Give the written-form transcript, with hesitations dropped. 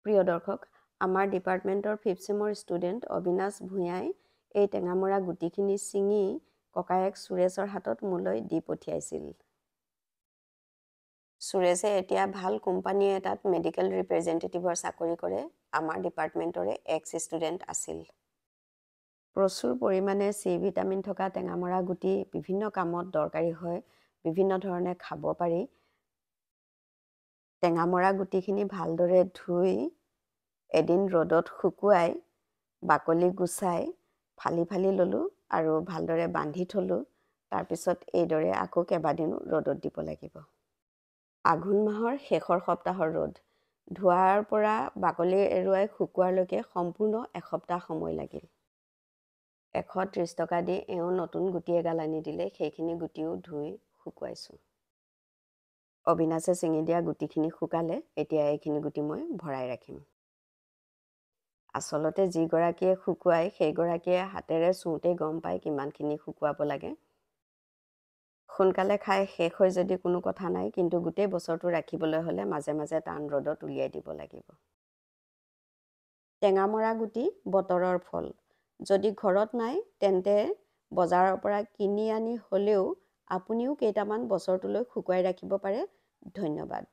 প্ৰিয় দৰ্শক, আমাৰ ডিপাৰ্টমেণ্টৰ 5th চেমৰ ষ্টুডেণ্ট অবিনাশ ভূঞাই এই টেঙামৰা গুটিখিনি ছিঙি ককায়েক সুৰেশৰ হাতত মোলৈ দি পঠিয়াইছিল। সুৰেশে এতিয়া ভাল কোম্পানী এটাত মেডিকেল ৰিপ্ৰেজেণ্টেটিভৰ চাকৰি কৰে। আমাৰ ডিপাৰ্টমেণ্টৰে এক্স ষ্টুডেণ্ট আছিল। প্ৰচুৰ পৰিমাণে চি ভিটামিন থকা টেঙামৰা গুটি বিভিন্ন কামত দৰকাৰী হয়, বিভিন্ন ধৰণে খাব পাৰি। টেঙামৰা গুটিখিনি ভালদৰে ধুই এদিন ৰ'দত শুকুৱাই বাকলি গুচাই ফালি ফালি ল'লোঁ আৰু ভালদৰে বান্ধি থলোঁ। তাৰপিছত এইদৰে আকৌ কেইবাদিনো ৰ'দত দিব লাগিব। আঘোণ মাহৰ শেষৰ সপ্তাহৰ ৰ'দ। ধোৱাৰ পৰা বাকলি এৰুৱাই শুকুৱালৈকে সম্পূৰ্ণ এসপ্তাহ সময় লাগিল। 130 টকা দি এওঁ নতুন গুটি এগাল আনি দিলে, সেইখিনি গুটিও ধুই শুকুৱাইছোঁ। অবিনাশে ছিঙি দিয়া গুটিখিনি শুকালে, এতিয়া এইখিনি গুটি মই ভৰাই ৰাখিম। আচলতে যিগৰাকীয়ে শুকুৱাই সেইগৰাকীয়ে হাতেৰে চুওঁতেই গম পায় কিমানখিনি শুকুৱাব লাগে। সোনকালে খাই শেষ হৈ যদি কোনো কথা নাই, কিন্তু গোটেই বছৰটো ৰাখিবলৈ হ'লে মাজে মাজে টান ৰ'দত উলিয়াই দিব লাগিব। টেঙামৰা গুটি বতৰৰ ফল। যদি ঘৰত নাই তেন্তে বজাৰৰ পৰা কিনি আনি হ'লেও আপুনিও কেইটামান বছৰটোলৈ শুকুৱাই ৰাখিব পাৰে। ধন্যবাদ।